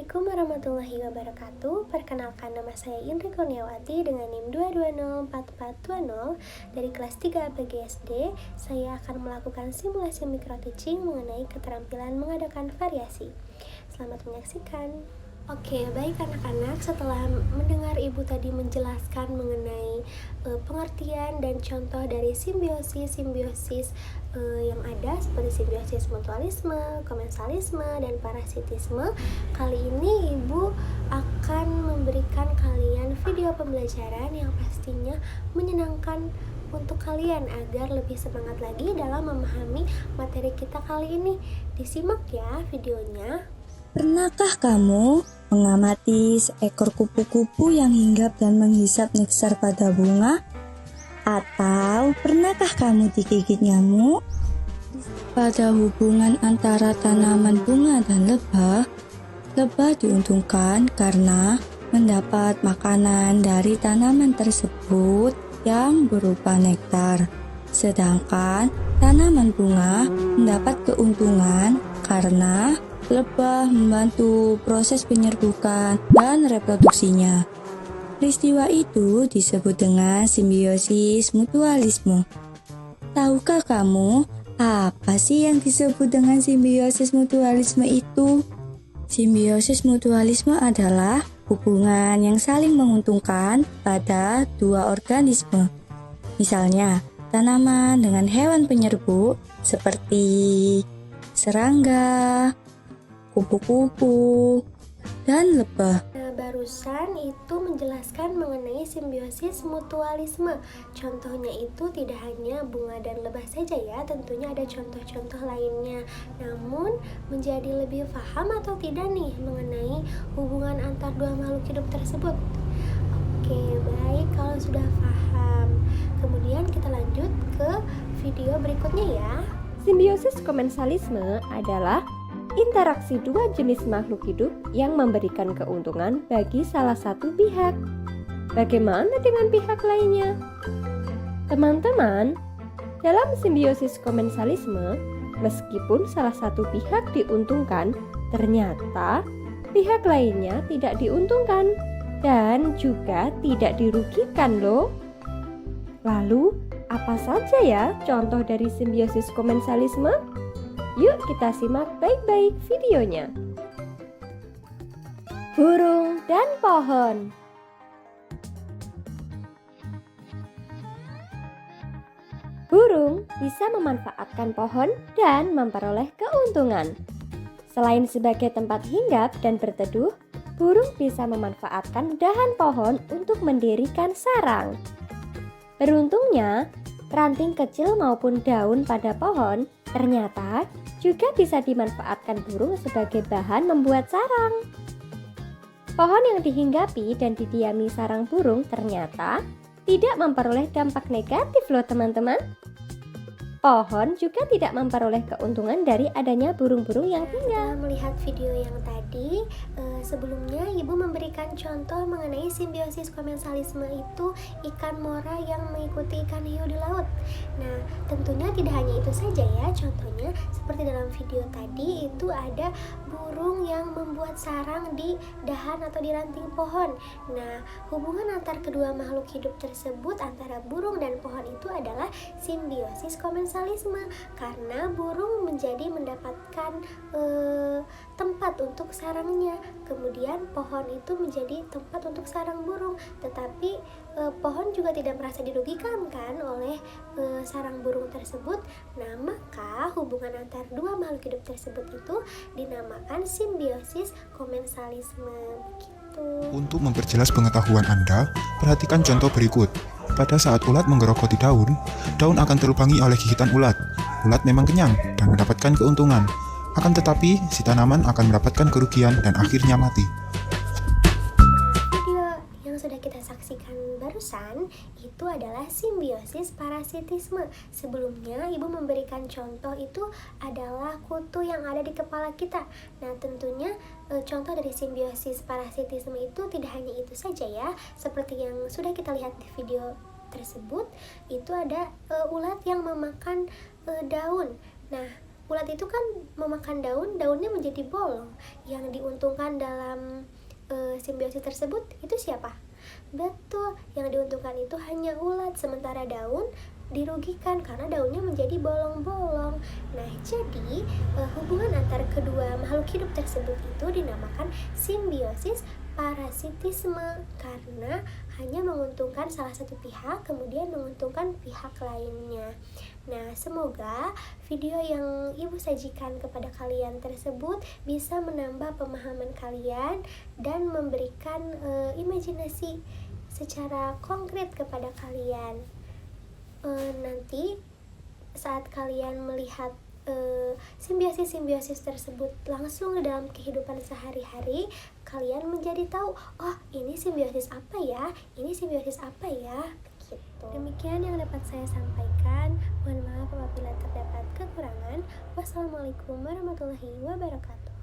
Assalamualaikum warahmatullahi wabarakatuh. Perkenalkan, nama saya Indri Kurniawati dengan NIM 2204420 dari kelas 3 PGSD. Saya akan melakukan simulasi micro teaching mengenai keterampilan mengadakan variasi. Selamat menyaksikan. Oke, baik anak-anak, setelah mendengar ibu tadi menjelaskan mengenai pengertian dan contoh dari simbiosis yang ada seperti simbiosis mutualisme, komensalisme, dan parasitisme, kali ini ibu akan memberikan kalian video pembelajaran yang pastinya menyenangkan untuk kalian agar lebih semangat lagi dalam memahami materi kita kali ini. Disimak ya videonya. Pernahkah kamu mengamati seekor kupu-kupu yang hinggap dan menghisap nektar pada bunga? Atau pernahkah kamu digigit nyamuk? Pada hubungan antara tanaman bunga dan lebah, lebah diuntungkan karena mendapat makanan dari tanaman tersebut yang berupa nektar. Sedangkan tanaman bunga mendapat keuntungan karena lebah membantu proses penyerbukan dan reproduksinya. Peristiwa itu disebut dengan simbiosis mutualisme. Tahukah kamu apa sih yang disebut dengan simbiosis mutualisme itu? Simbiosis mutualisme adalah hubungan yang saling menguntungkan pada dua organisme. Misalnya, tanaman dengan hewan penyerbu seperti serangga, kupu-kupu, dan lebah. Barusan itu menjelaskan mengenai simbiosis mutualisme. Contohnya itu tidak hanya bunga dan lebah saja ya, tentunya ada contoh-contoh lainnya. Namun menjadi lebih paham atau tidak nih mengenai hubungan antar dua makhluk hidup tersebut? Oke, baik kalau sudah paham. Kemudian kita lanjut ke video berikutnya ya. Simbiosis komensalisme adalah interaksi dua jenis makhluk hidup yang memberikan keuntungan bagi salah satu pihak. Bagaimana dengan pihak lainnya? Teman-teman, dalam simbiosis komensalisme, meskipun salah satu pihak diuntungkan, ternyata pihak lainnya tidak diuntungkan dan juga tidak dirugikan loh. Lalu, apa saja ya contoh dari simbiosis komensalisme? Yuk kita simak baik-baik videonya. Burung dan pohon. Burung bisa memanfaatkan pohon dan memperoleh keuntungan. Selain sebagai tempat hinggap dan berteduh, burung bisa memanfaatkan dahan pohon untuk mendirikan sarang. Beruntungnya, ranting kecil maupun daun pada pohon ternyata juga bisa dimanfaatkan burung sebagai bahan membuat sarang. Pohon yang dihinggapi dan didiami sarang burung ternyata tidak memperoleh dampak negatif loh teman-teman. Pohon juga tidak memperoleh keuntungan dari adanya burung-burung yang tinggal. Melihat video yang tadi, sebelumnya ibu memberikan contoh mengenai simbiosis komensalisme itu ikan mora yang mengikuti ikan hiu di laut. Nah, tentunya tidak hanya itu saja ya. Contohnya seperti dalam video tadi itu ada burung yang membuat sarang di dahan atau di ranting pohon. Nah, hubungan antar kedua makhluk hidup tersebut antara burung dan pohon itu adalah simbiosis komensalisme. Karena burung menjadi mendapatkan tempat untuk sarangnya, kemudian pohon itu menjadi tempat untuk sarang burung, tetapi pohon juga tidak merasa dirugikan kan oleh sarang burung tersebut. Nah, maka hubungan antar dua makhluk hidup tersebut itu dinamakan simbiosis komensalisme. Untuk memperjelas pengetahuan Anda, perhatikan contoh berikut. Pada saat ulat menggerogoti daun, daun akan terlubangi oleh gigitan ulat. Ulat memang kenyang dan mendapatkan keuntungan. Akan tetapi, si tanaman akan mendapatkan kerugian dan akhirnya mati. Video yang sudah kita saksikan barusan itu adalah simbiosis parasitisme. Sebelumnya ibu memberikan contoh itu adalah kutu yang ada di kepala kita. Nah, tentunya contoh dari simbiosis parasitisme itu tidak hanya itu saja ya. Seperti yang sudah kita lihat di video tersebut, itu ada ulat yang memakan daun. Nah, ulat itu kan memakan daun, daunnya menjadi bolong. Yang diuntungkan dalam simbiosis tersebut itu siapa? Betul, yang diuntungkan itu hanya ulat, sementara daun dirugikan karena daunnya menjadi bolong-bolong. Nah, jadi hubungan antara kedua makhluk hidup tersebut itu dinamakan simbiosis parasitisme karena hanya menguntungkan salah satu pihak kemudian menguntungkan pihak lainnya. Nah, semoga video yang Ibu sajikan kepada kalian tersebut bisa menambah pemahaman kalian dan memberikan imajinasi secara konkret kepada kalian. Nanti saat kalian melihat simbiosis tersebut langsung dalam kehidupan sehari-hari, kalian menjadi tahu, oh ini simbiosis apa ya, ini simbiosis apa ya, begitu. Demikian yang dapat saya sampaikan. Mohon maaf apabila terdapat kekurangan. Wassalamualaikum warahmatullahi wabarakatuh.